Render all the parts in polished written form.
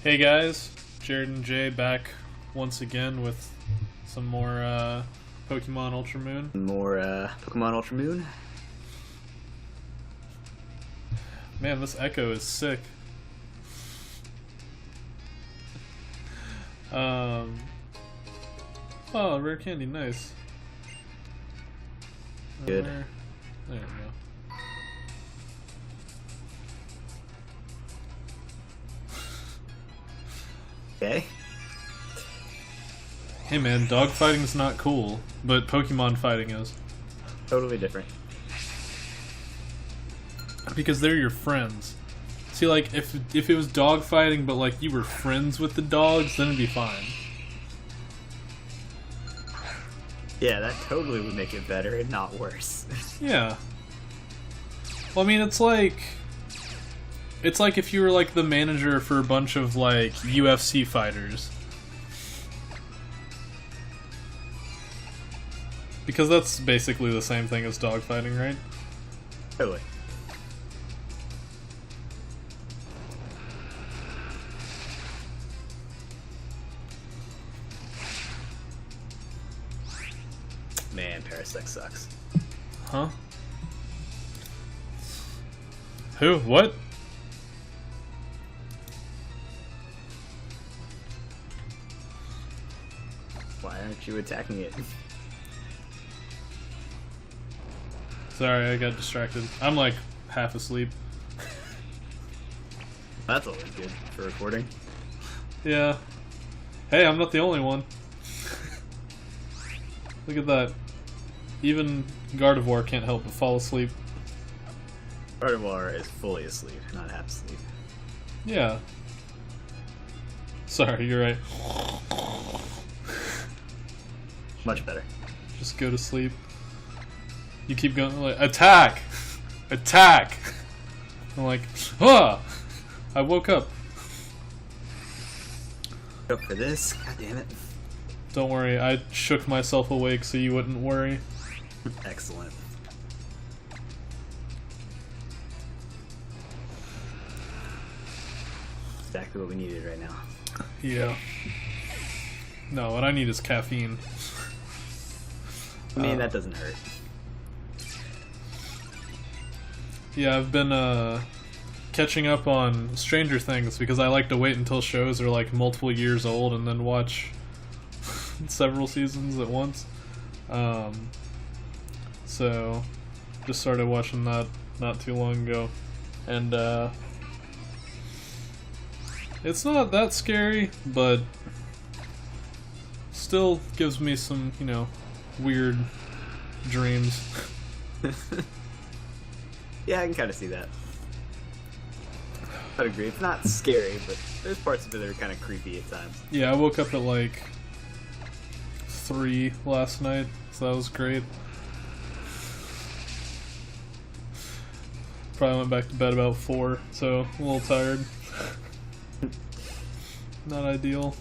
Hey guys, Jared and Jay back once again with some more Pokemon Ultra Moon. More Pokemon Ultra Moon. Man, this Echo is sick. Oh, rare candy, nice. Good. There we go. Okay. Hey man, dog fighting's not cool, but Pokemon fighting is. Totally different. Because they're your friends. See, like, if it was dog fighting, but like you were friends with the dogs, then it'd be fine. Yeah, that totally would make it better and not worse. Yeah. Well, I mean, it's like if you were like the manager for a bunch of like UFC fighters. Because that's basically the same thing as dog fighting, right? Totally. Man, Parasect sucks. Huh? Who? What? Why aren't you attacking it? Sorry, I got distracted. I'm like half asleep. That's always good for recording. Yeah. Hey, I'm not the only one. Look at that. Even Gardevoir can't help but fall asleep. Gardevoir is fully asleep, not half asleep. Yeah. Sorry, you're right. Much better. Just go to sleep. You keep going like, attack! Attack! I'm like, ah! I woke up. Go for this. God damn it. Don't worry, I shook myself awake so you wouldn't worry. Excellent. Exactly what we needed right now. Yeah. No, what I need is caffeine. I mean, that doesn't hurt. Yeah, I've been catching up on Stranger Things because I like to wait until shows are like multiple years old and then watch several seasons at once. So just started watching that not too long ago, and it's not that scary, but still gives me some, you know, weird dreams. Yeah, I can kind of see that. I'd agree. It's not scary, but there's parts of it that are kind of creepy at times. Yeah, I woke up at like 3 last night, so that was great. Probably went back to bed about 4, so a little tired. Not ideal.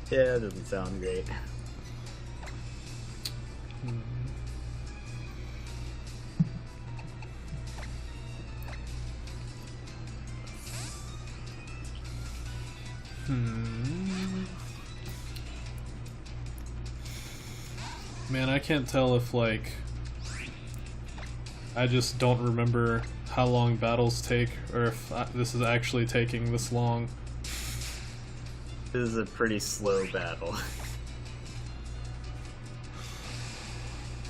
Yeah, that doesn't sound great. Man, I can't tell if, like, I just don't remember how long battles take, or if this is actually taking this long. This is a pretty slow battle.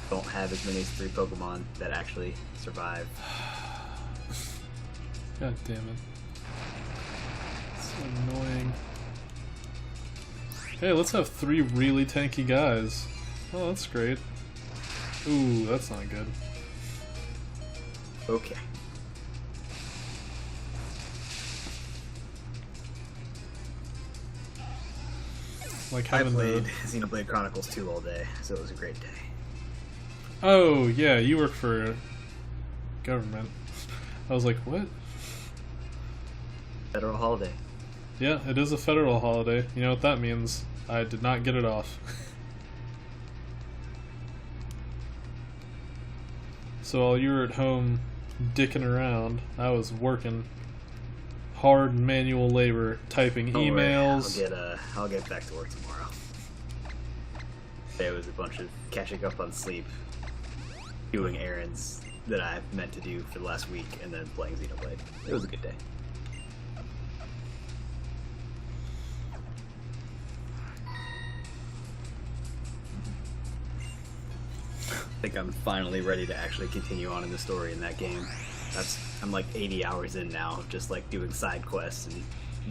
Don't have as many as 3 Pokemon that actually survive. God damn it. So annoying. Hey, let's have 3 really tanky guys. Oh, that's great. Ooh, that's not good. Okay. Like I having played the... Xenoblade Chronicles 2 all day, so it was a great day. Oh, yeah, you work for government. I was like, what? Federal holiday. Yeah, it is a federal holiday. You know what that means? I did not get it off. So while you were at home dicking around, I was working. hard manual labor typing Don't worry, emails. I'll get back to work tomorrow. There was a bunch of catching up on sleep, doing errands that I meant to do for the last week, and then playing Xenoblade. It was a good day. I think I'm finally ready to actually continue on in the story in that game. I'm like 80 hours in now, of just like doing side quests and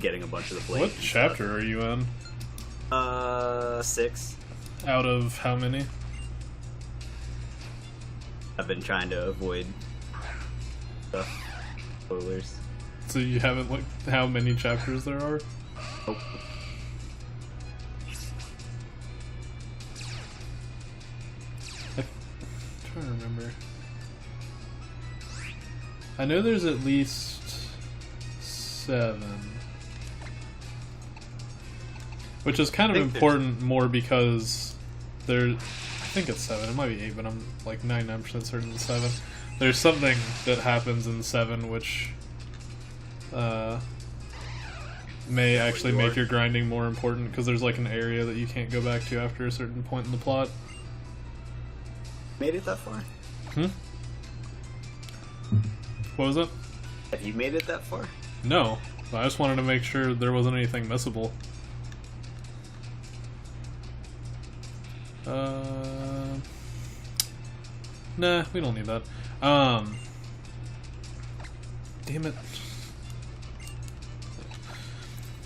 getting a bunch of the blades. What chapter are you in? 6. Out of how many? I've been trying to avoid stuff. Spoilers. So you haven't looked how many chapters there are? Nope. I'm trying to remember. I know there's at least 7. Which is kind of important more because I think it's 7, it might be 8, but I'm like 99% certain it's 7. There's something that happens in 7 which may actually make your grinding more important because there's like an area that you can't go back to after a certain point in the plot. Made it that far? What was it? Have you made it that far? No. I just wanted to make sure there wasn't anything missable. Nah, we don't need that. Damn it.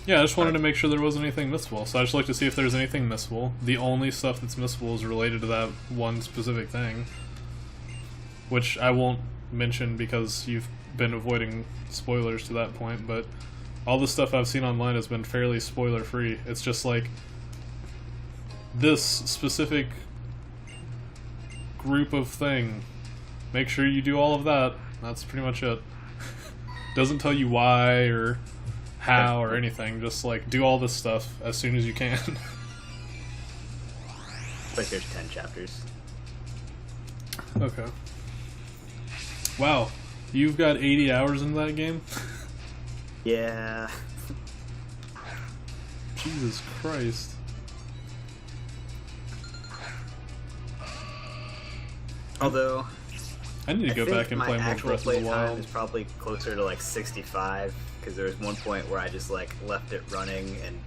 Yeah, I just wanted to make sure there wasn't anything missable. So I just looked to see if there's anything missable. The only stuff that's missable is related to that one specific thing. Which I won't mention because you've been avoiding spoilers to that point, but all the stuff I've seen online has been fairly spoiler free. It's just like this specific group of thing. Make sure you do all of that. That's pretty much it. Doesn't tell you why or how or anything. Just like do all this stuff as soon as you can. Like there's 10 chapters. Okay. Wow. You've got 80 hours into that game? Yeah. Jesus Christ. Although I need to go back and play more Breath of the Wild. Is probably closer to like 65 because there was one point where I just like left it running and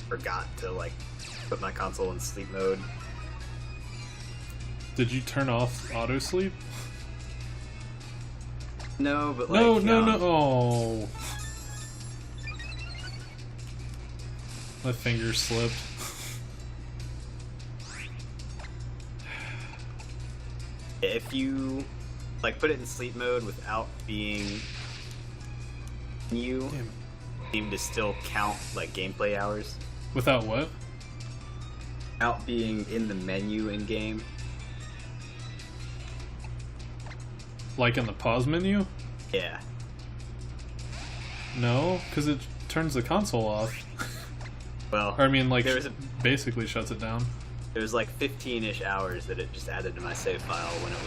forgot to like put my console in sleep mode. Did you turn off auto sleep? No, but like no. Oh, my finger slipped. If you like put it in sleep mode without being you seem to still count like gameplay hours. Without what? Without being in the menu in game. Like in the pause menu? Yeah. No, because it turns the console off. Well, or I mean, like, basically shuts it down. There was like 15-ish hours that it just added to my save file when it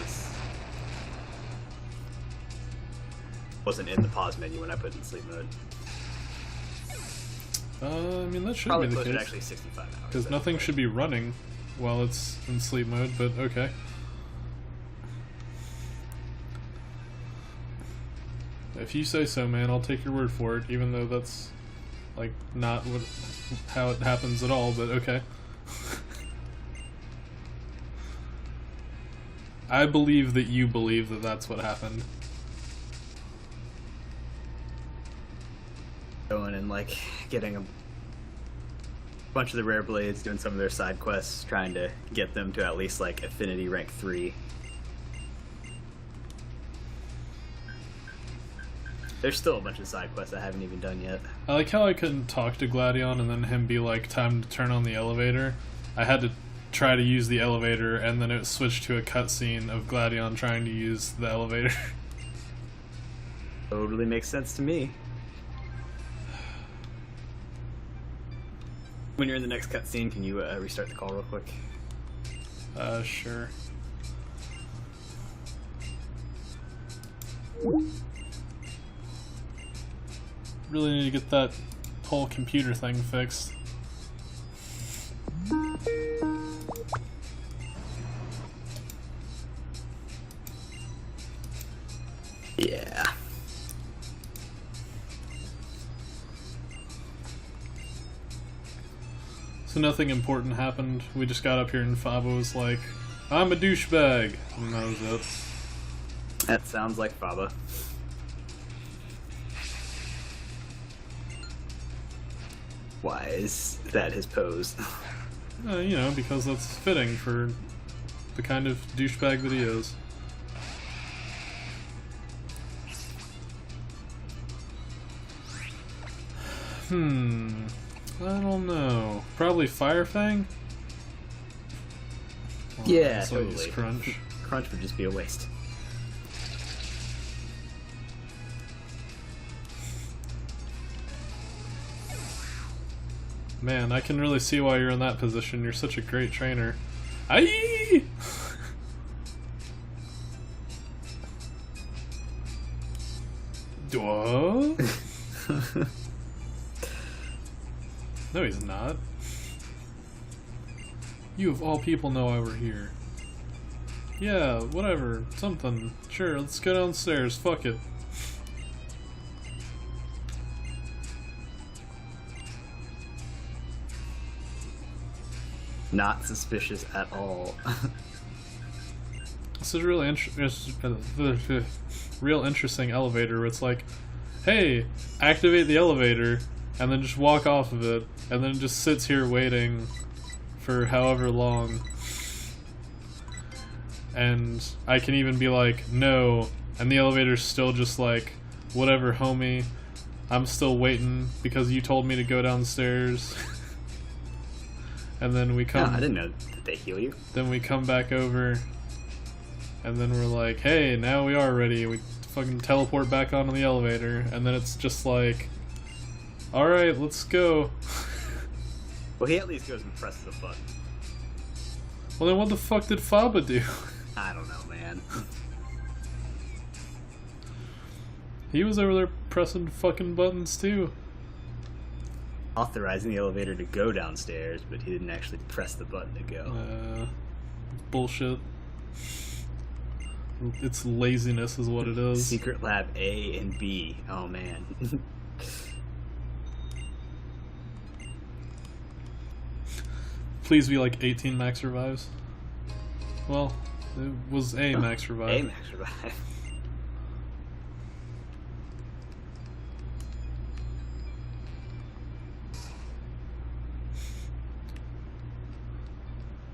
wasn't in the pause menu when I put it in sleep mode. I mean, that should Probably be the case. Actually 65 hours. Because nothing should be running while it's in sleep mode, but okay. If you say so, man, I'll take your word for it, even though that's, like, not how it happens at all, but okay. I believe that you believe that that's what happened. Going and, like, getting a bunch of the rare blades, doing some of their side quests, trying to get them to at least, like, affinity rank 3. There's still a bunch of side quests I haven't even done yet. I like how I couldn't talk to Gladion and then him be like, time to turn on the elevator. I had to try to use the elevator and then it switched to a cutscene of Gladion trying to use the elevator. Totally makes sense to me. When you're in the next cutscene, can you restart the call real quick? Sure. really need to get that whole computer thing fixed. Yeah. So nothing important happened. We just got up here and Faba was like, I'm a douchebag. And that was it. That sounds like Faba. Why is that his pose? You know, because that's fitting for the kind of douchebag that he is. I don't know. Probably Firefang? Well, Yeah, so use totally. Crunch. Crunch would just be a waste. Man, I can really see why you're in that position. You're such a great trainer. Aye! Duh? No, he's not. You of all people know why we're here. Yeah, whatever. Something. Sure, let's go downstairs. Fuck it. Not suspicious at all. This is a really real interesting elevator where it's like, hey, activate the elevator, and then just walk off of it, and then it just sits here waiting for however long. And I can even be like, no, and the elevator's still just like, whatever, homie, I'm still waiting because you told me to go downstairs. And then we come. No, I didn't know that they heal you. Then we come back over, and then we're like, hey, now we are ready. We fucking teleport back onto the elevator, and then it's just like, alright, let's go. Well, he at least goes and presses a button. Well, then what the fuck did Faba do? I don't know, man. He was over there pressing fucking buttons too. Authorizing the elevator to go downstairs, but he didn't actually press the button to go. Bullshit. It's laziness is what it is. Secret Lab A and B. Oh, man. Please be like 18 max revives. Well, it was a max revive. A max revive.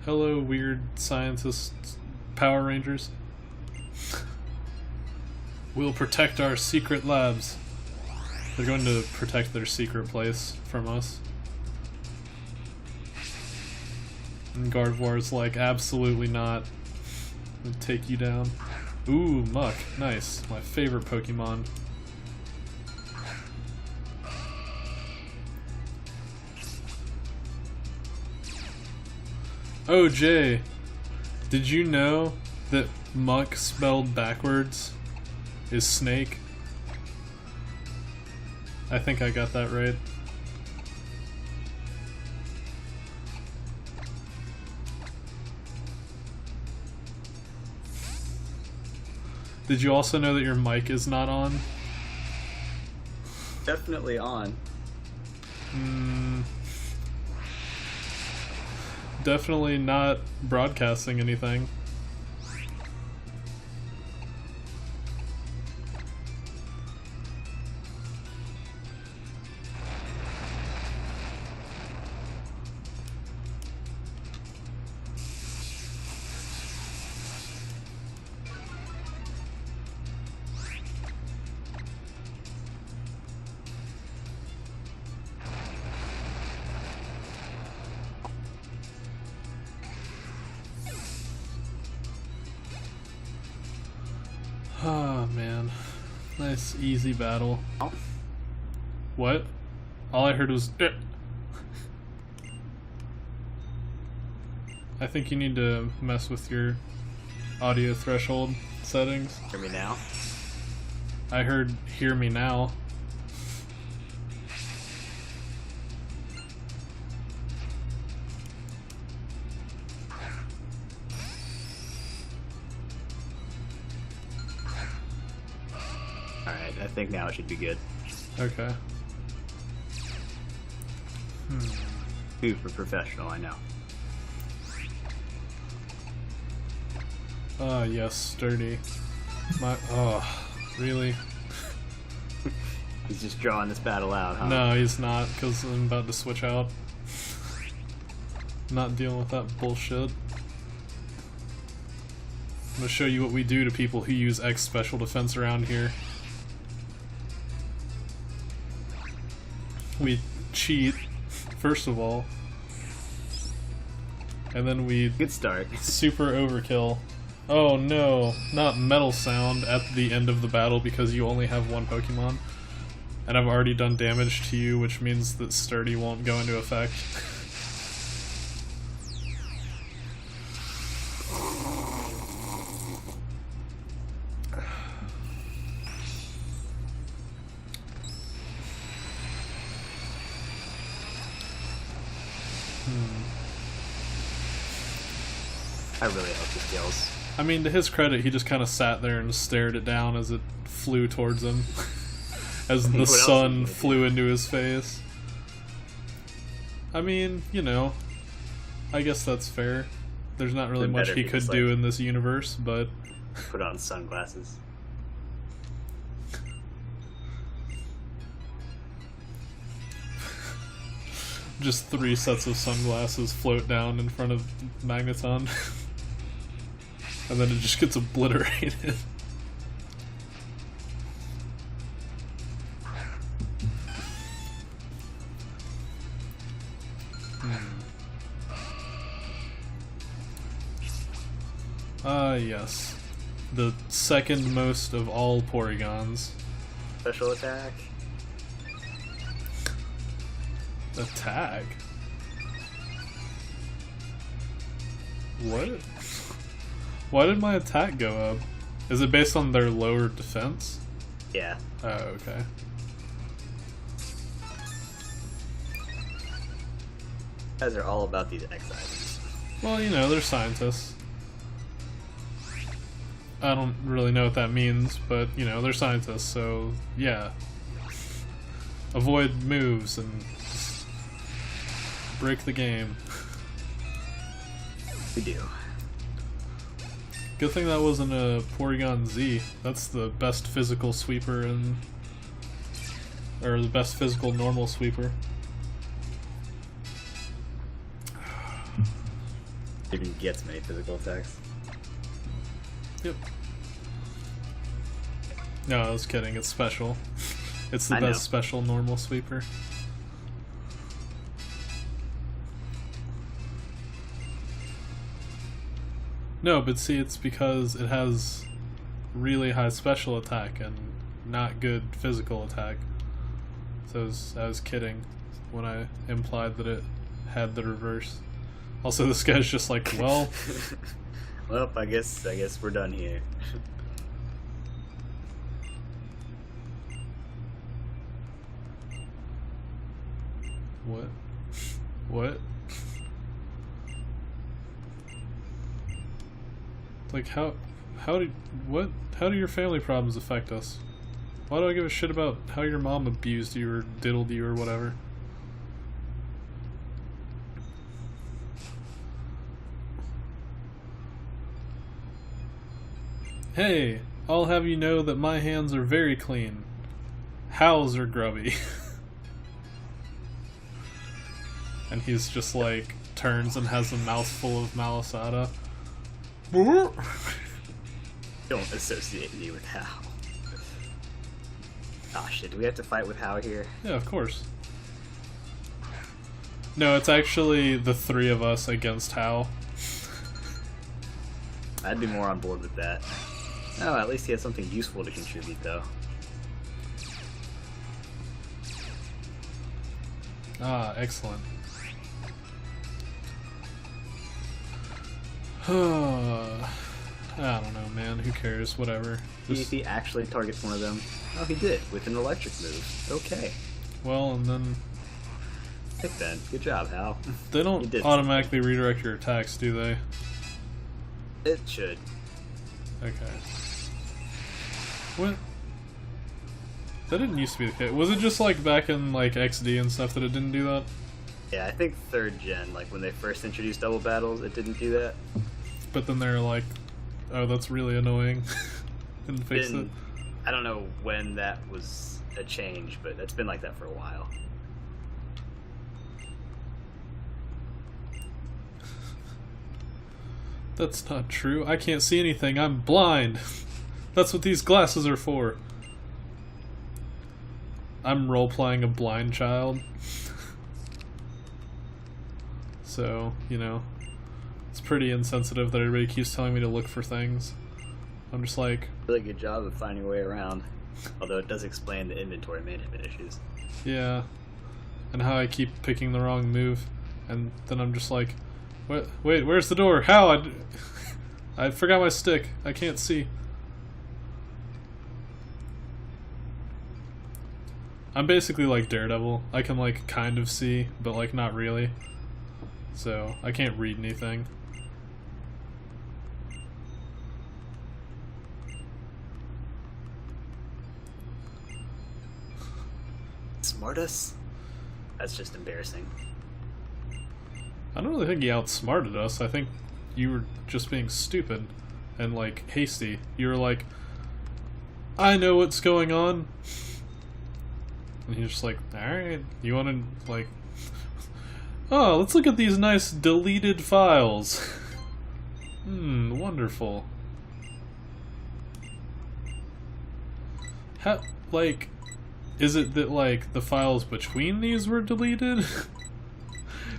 Hello, weird scientists, Power Rangers. We'll protect our secret labs. They're going to protect their secret place from us. And Gardevoir's like, absolutely not. I'll take you down. Ooh, Muck. Nice. My favorite Pokemon. Oh, Jay, did you know that Muck spelled backwards is snake? I think I got that right. Did you also know that your mic is not on? Definitely on. Definitely not broadcasting anything. Oh man, nice easy battle. Oh. What? All I heard was I think you need to mess with your audio threshold settings. Hear me now? I heard hear me now. Alright, I think now it should be good. Okay. Super professional, I know. Ah, yes, sturdy. Really? He's just drawing this battle out, huh? No, he's not, because I'm about to switch out. Not dealing with that bullshit. I'm gonna show you what we do to people who use X special defense around here. We cheat, first of all. And then we Good start. super overkill. Oh no, not Metal Sound at the end of the battle because you only have one Pokemon. And I've already done damage to you, which means that Sturdy won't go into effect. I really hope this kills. I mean, to his credit, he just kind of sat there and stared it down as it flew towards him. As the What else is sun he flew gonna into his face. I mean, you know, I guess that's fair. There's not really Been much better he if he could just, do like- in this universe, but Put on sunglasses. just 3 sets of sunglasses float down in front of Magneton. And then it just gets obliterated. Yes. The second most of all Porygons. Special attack. Attack? What? Why did my attack go up? Is it based on their lower defense? Yeah. Oh, okay. Guys are all about these X items. Well, you know, they're scientists. I don't really know what that means, but, you know, they're scientists, so, yeah. Avoid moves and just break the game. We do. Good thing that wasn't a Porygon Z. That's the best physical sweeper in... or the best physical normal sweeper. Didn't get many physical attacks. Yep. No, I was kidding. It's special. It's the I know. best special normal sweeper. No, but see, it's because it has really high special attack and not good physical attack. So I was kidding when I implied that it had the reverse. Also, this guy's just like, well, Well, I guess we're done here. what? What? Like, how do your family problems affect us? Why do I give a shit about how your mom abused you or diddled you or whatever? Hey, I'll have you know that my hands are very clean. How's are grubby. And he's just like, turns and has a mouthful of Malasada. Don't associate me with Hal. Ah, shit, do we have to fight with Hal here? Yeah, of course. No, it's actually the 3 of us against Hal. I'd be more on board with that. Oh, at least he has something useful to contribute, though. Ah, excellent. I don't know, man. Who cares? Whatever. See if Just, he actually targets one of them. Oh, he did, with an electric move. Okay. well, and then Pick then. Good job, Hal. they You don't did automatically redirect your attacks, do they? It should. Okay. What? That didn't used to be the case. Was it just like back in like XD and stuff that it didn't do that? Yeah, I think 3rd gen, like when they first introduced double battles, it didn't do that. But then they're like, oh, that's really annoying, and fixed it. I don't know when that was a change, but it's been like that for a while. That's not true. I can't see anything. I'm blind. That's what these glasses are for. I'm role-playing a blind child. So, you know, it's pretty insensitive that everybody keeps telling me to look for things. I'm just like... Really good job of finding your way around. Although it does explain the inventory management issues. Yeah. And how I keep picking the wrong move. And then I'm just like, wait, where's the door? How? I forgot my stick. I can't see. I'm basically like Daredevil. I can like kind of see, but like not really. So I can't read anything. Smartus? That's just embarrassing. I don't really think he outsmarted us. I think you were just being stupid and like hasty. You were like, I know what's going on. And he's just like, alright, you wanna like, oh, let's look at these nice deleted files. Wonderful. How, like, is it that like the files between these were deleted?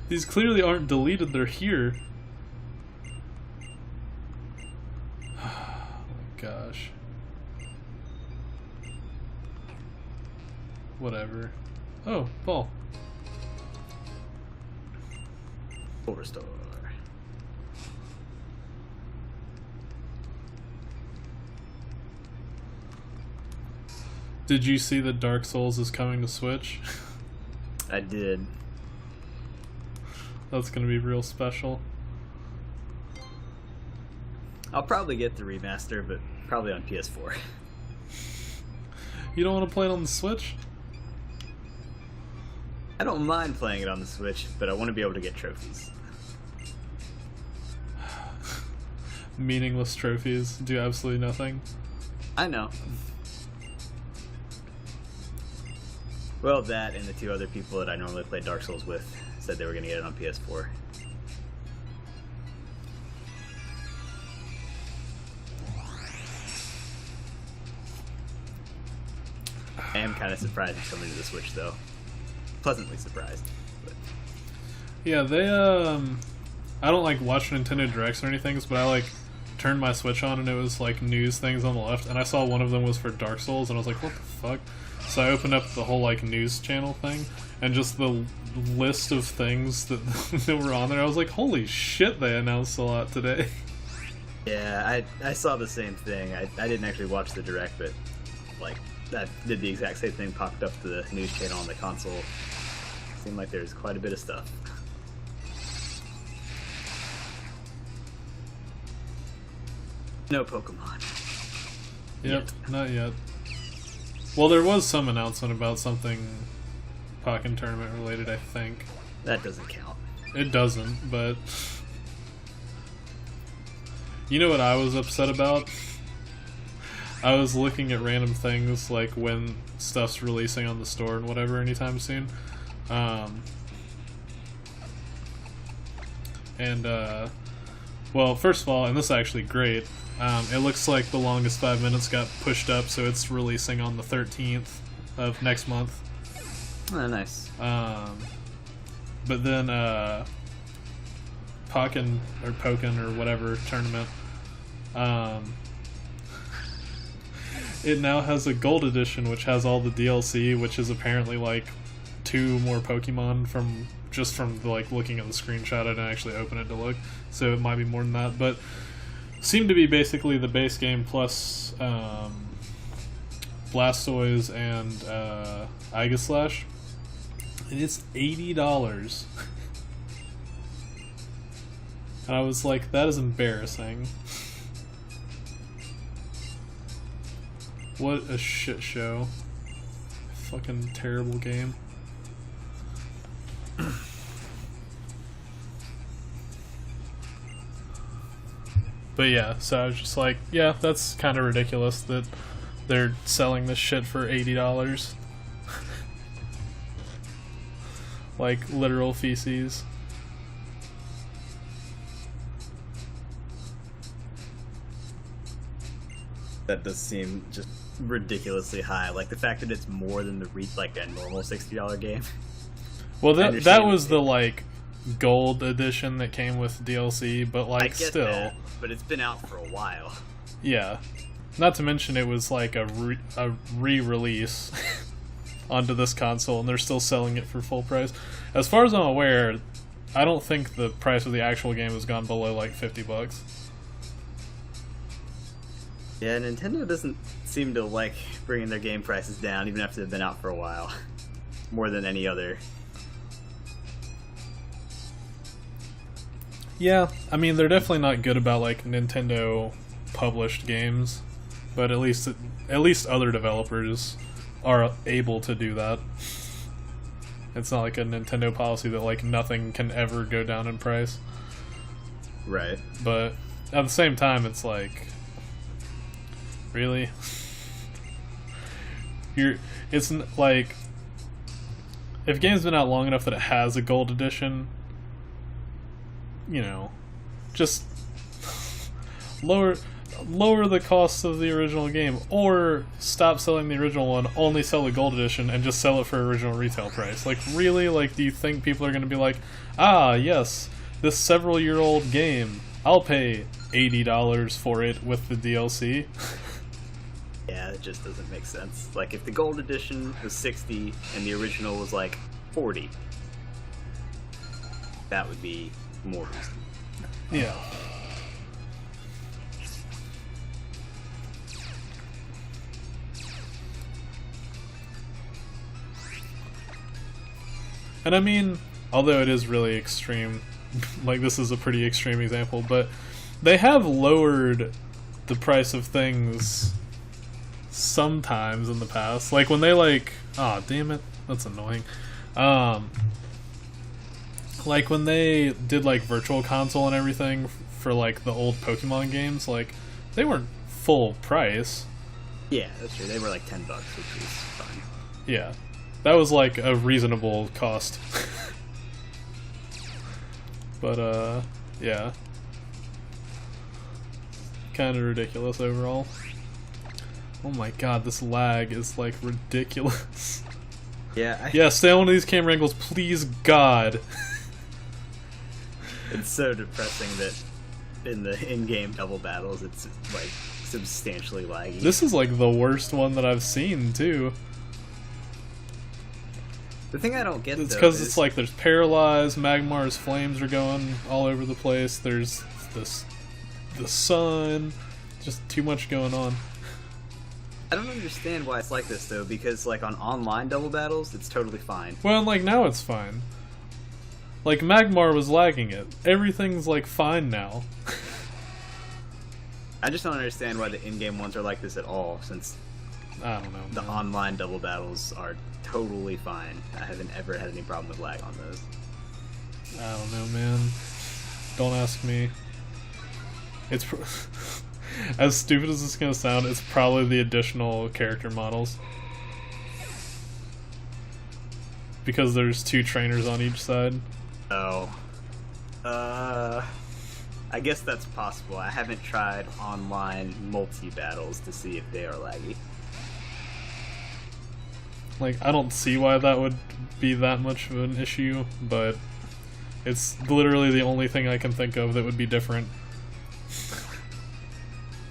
These clearly aren't deleted, they're here. Oh my gosh. Whatever. Oh, ball. Full restore. Did you see that Dark Souls is coming to Switch? I did. That's gonna be real special. I'll probably get the remaster, but probably on PS4. You don't want to play it on the Switch? I don't mind playing it on the Switch, but I want to be able to get trophies. Meaningless trophies do absolutely nothing. I know. Well, that and the 2 other people that I normally play Dark Souls with said they were going to get it on PS4. I am kind of surprised it's coming to the Switch, though. Pleasantly surprised. But. Yeah, they, I don't, like, watch Nintendo Directs or anything, but I, like, turned my Switch on and it was, like, news things on the left, and I saw one of them was for Dark Souls, and I was like, what the fuck? So I opened up the whole, like, news channel thing, and just the list of things that, that were on there, I was like, holy shit, they announced a lot today. Yeah, I saw the same thing. I didn't actually watch the Direct, but, like, that did the exact same thing, popped up the news channel on the console. Seemed like there's quite a bit of stuff. No Pokemon. Yep, not yet. Well, there was some announcement about something Pokken Tournament related, I think. That doesn't count. It doesn't, but... You know what I was upset about? I was looking at random things, like when stuff's releasing on the store and whatever anytime soon. Well, first of all, and this is actually great, it looks like The Longest 5 Minutes got pushed up, so it's releasing on the 13th of next month. Oh, nice. But then, Pokken or whatever tournament, it now has a gold edition, which has all the DLC, which is apparently like 2 more Pokemon from the, like, looking at the screenshot. I didn't actually open it to look, so it might be more than that, but seemed to be basically the base game plus Blastoise and Aegislash, and it's $80. And I was like, that is embarrassing. What a shit show. fucking terrible game. But yeah, so I was just like, yeah, that's kind of ridiculous that they're selling this shit for $80. Like literal feces. That does seem just ridiculously high. Like the fact that it's more than like a normal $60 game. Well, that was the like gold edition that came with DLC, but like I get still, that, but it's been out for a while. yeah. Not to mention it was like a re-release onto this console, and they're still selling it for full price. As far as I'm aware, I don't think the price of the actual game has gone below like $50. Yeah, Nintendo doesn't seem to like bringing their game prices down, even after they've been out for a while, more than any other. Yeah, I mean they're definitely not good about like Nintendo published games, but at least other developers are able to do that. It's not like a Nintendo policy that like nothing can ever go down in price. Right. But at the same time, it's like, really? Like, if a game's been out long enough that it has a gold edition, you know, just lower the cost of the original game, or stop selling the original one, only sell the gold edition, and just sell it for original retail price. Like, really? Like, do you think people are going to be like, ah, yes, this several-year-old game, I'll pay $80 for it with the DLC? Yeah, it just doesn't make sense. Like, if the gold edition was 60 and the original was like 40, that would be more reasonable. Yeah. And I mean, although it is really extreme, like this is a pretty extreme example, but they have lowered the price of things sometimes in the past. Like when they like, oh damn it, that's annoying. Like when they did like Virtual Console and everything for like the old Pokemon games, like they weren't full price. Yeah, that's true. They were like $10, which was fine. Yeah. That was like a reasonable cost. But yeah. Kind of ridiculous overall. Oh my god, this lag is like ridiculous. Yeah. Yeah, stay on one of these camera angles, please God. It's so depressing that in the in-game double battles, it's like substantially laggy. This is like the worst one that I've seen too. The thing I don't get, it's though, because is it's like there's Paralyzed, Magmar's flames are going all over the place. There's the sun, just too much going on. I don't understand why it's like this though, because like on online double battles, it's totally fine. Well, like now it's fine. Like Magmar was lagging it. Everything's like fine now. I just don't understand why the in-game ones are like this at all, since I don't know. the online double battles are totally fine. I haven't ever had any problem with lag on those. I don't know, man. Don't ask me. It's as stupid as it's gonna sound, it's probably the additional character models. Because there's 2 trainers on each side. Oh. I guess that's possible. I haven't tried online multi-battles to see if they are laggy. Like, I don't see why that would be that much of an issue, but it's literally the only thing I can think of that would be different.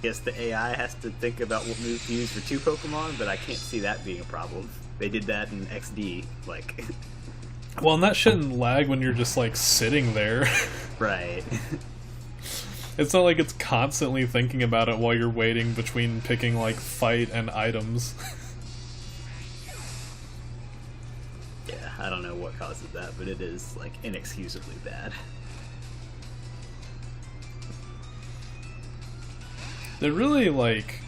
Guess the AI has to think about what move to use for 2 Pokemon, but I can't see that being a problem. They did that in XD, like... Well, and that shouldn't lag when you're just, like, sitting there. Right. It's not like it's constantly thinking about it while you're waiting between picking, like, fight and items. Yeah, I don't know what causes that, but it is, like, inexcusably bad. They really, like,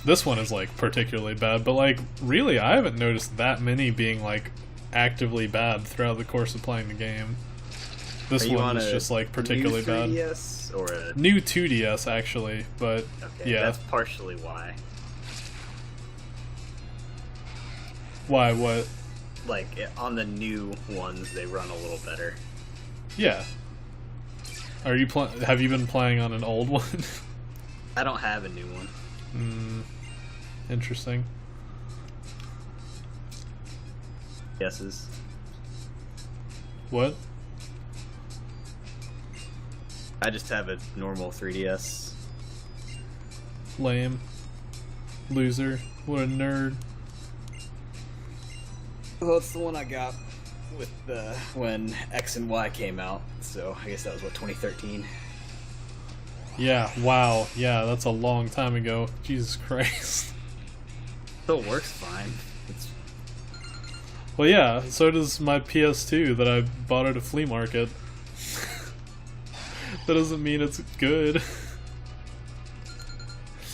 This one is like particularly bad, but like really I haven't noticed that many being like actively bad throughout the course of playing the game. This Are you one on is a just like particularly new bad. 3DS or a New 2DS actually, but okay, yeah. that's partially why. Why? What? Like on the new ones, they run a little better. Yeah. Are you have you been playing on an old one? I don't have a new one. Interesting. Guesses. What? I just have a normal 3DS. Lame. Loser. What a nerd. Well, it's the one I got with when X and Y came out. So I guess that was what 2013. Yeah, wow. Yeah, that's a long time ago. Jesus Christ. Still works fine. It's Well, yeah, so does my PS2 that I bought at a flea market. That doesn't mean it's good.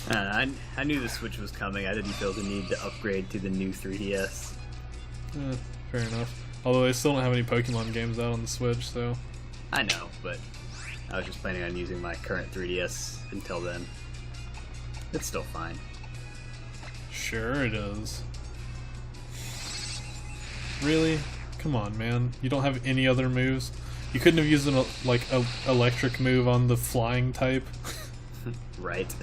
I knew the Switch was coming. I didn't feel the need to upgrade to the new 3DS. Fair enough. Although they still don't have any Pokemon games out on the Switch, so... I know, but I was just planning on using my current 3DS until then. It's still fine. Sure it is. Really? Come on, man. You don't have any other moves? You couldn't have used an electric move on the flying type? Right.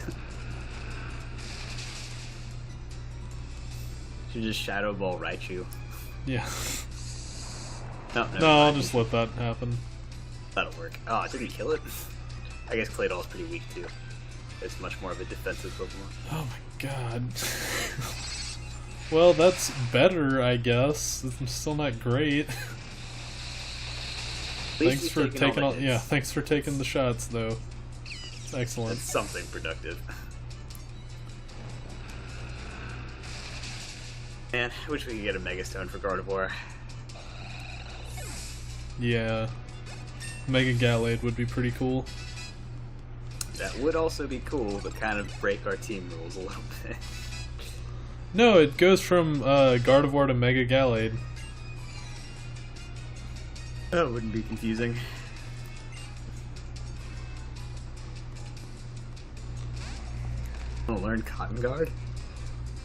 Should just Shadow Ball Raichu. Yeah. No, I'll just let that happen. That'll work. Oh, did he kill it? I guess Claydol's pretty weak too. It's much more of a defensive Pokemon. Oh my god. Well, that's better, I guess. It's still not great. Thanks for taking all. Yeah, thanks for taking the shots, though. It's excellent. It's something productive. Man, I wish we could get a Mega Stone for Gardevoir. Yeah. Mega Gallade would be pretty cool. That would also be cool, but kind of break our team rules a little bit. No, it goes from Gardevoir to Mega Gallade. That wouldn't be confusing. I'll learn Cotton Guard?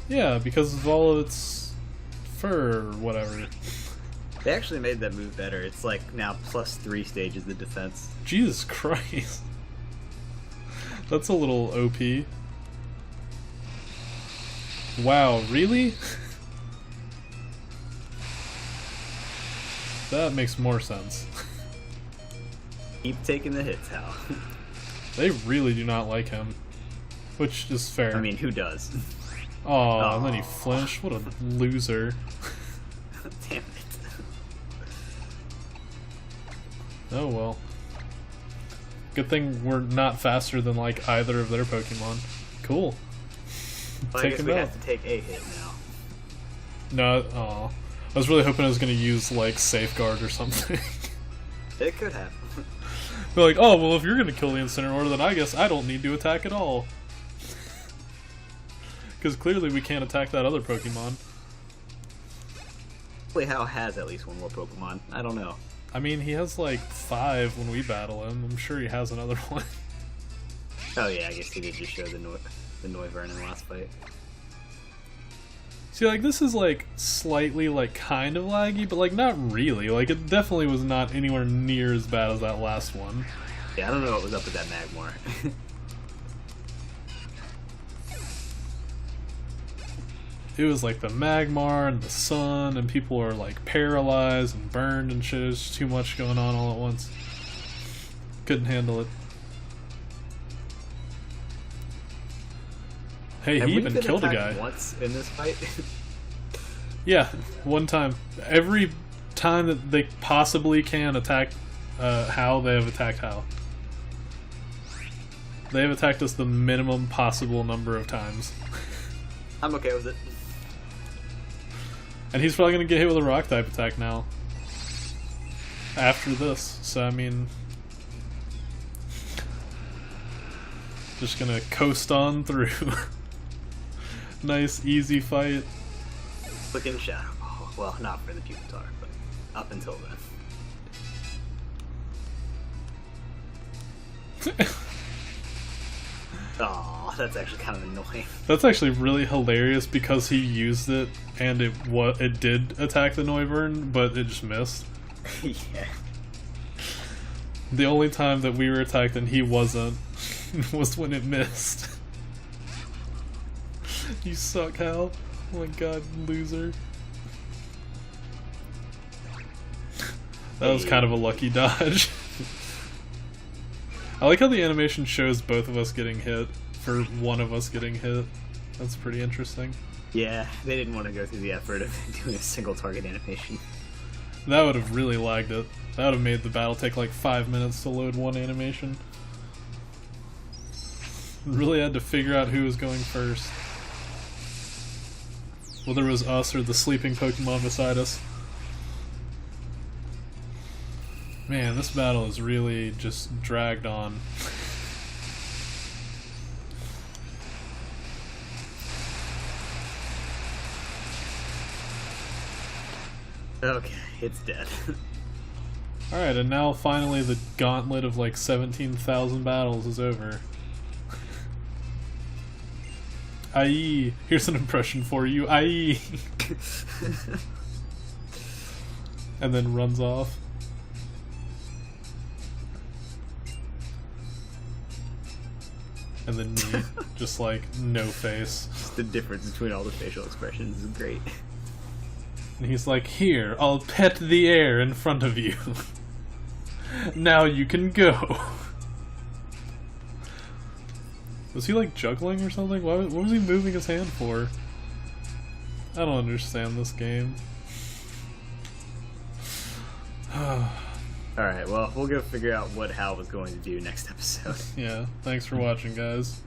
Yeah, because of all of its fur or whatever. They actually made that move better. It's like now +3 stages of defense. Jesus Christ. That's a little OP. Wow, really? That makes more sense. Keep taking the hits, Hal. They really do not like him. Which is fair. I mean, who does? Oh, and then he flinched. What a loser. Damn it. Oh well. Good thing we're not faster than like either of their Pokemon. Cool. Well, I Take guess him we out. have to take a hit now. No, aw. I was really hoping I was going to use like Safeguard or something. It could happen. They're like, oh, well, if you're going to kill the Incineroar, then I guess I don't need to attack at all. Because clearly we can't attack that other Pokemon. Hopefully Hal has at least one more Pokemon. I don't know. I mean, he has like 5 when we battle him. I'm sure he has another one. Oh yeah, I guess he did just show the Noivern in the last fight. See, like, this is like slightly like kind of laggy, but like not really. Like, it definitely was not anywhere near as bad as that last one. Yeah, I don't know what was up with that Magmar. It was like the Magmar and the sun, and people are like paralyzed and burned and shit. There's too much going on all at once. Couldn't handle it. Hey, Have he we even been killed a attacked guy. once in this fight? Yeah, one time. Every time that they possibly can attack Hal, they have attacked Hal. They have attacked us the minimum possible number of times. I'm okay with it. And he's probably going to get hit with a rock type attack now. After this. So, I mean... just going to coast on through. Nice, easy fight. Looking shadow. Oh, well, not for the Pupitar, but up until then. Oh, that's actually kind of annoying. That's actually really hilarious because he used it and it did attack the Noivern, but it just missed. Yeah. The only time that we were attacked and he wasn't was when it missed. You suck, Hal. Oh my god, loser. That was kind of a lucky dodge. I like how the animation shows both of us getting hit for one of us getting hit. That's pretty interesting. Yeah, they didn't want to go through the effort of doing a single target animation. That would have really lagged it. That would have made the battle take like 5 minutes to load one animation. Really had to figure out who was going first. Whether it was us or the sleeping Pokemon beside us. Man, this battle is really just dragged on. Okay, it's dead. Alright, and now finally the gauntlet of like 17,000 battles is over. Aye, here's an impression for you, aye. And then runs off. And then me, just like, no face. Just the difference between all the facial expressions is great. And he's like, here, I'll pet the air in front of you. Now you can go. Was he like juggling or something? What was he moving his hand for? I don't understand this game. Alright, well, we'll go figure out what Hal was going to do next episode. Yeah, thanks for watching, guys.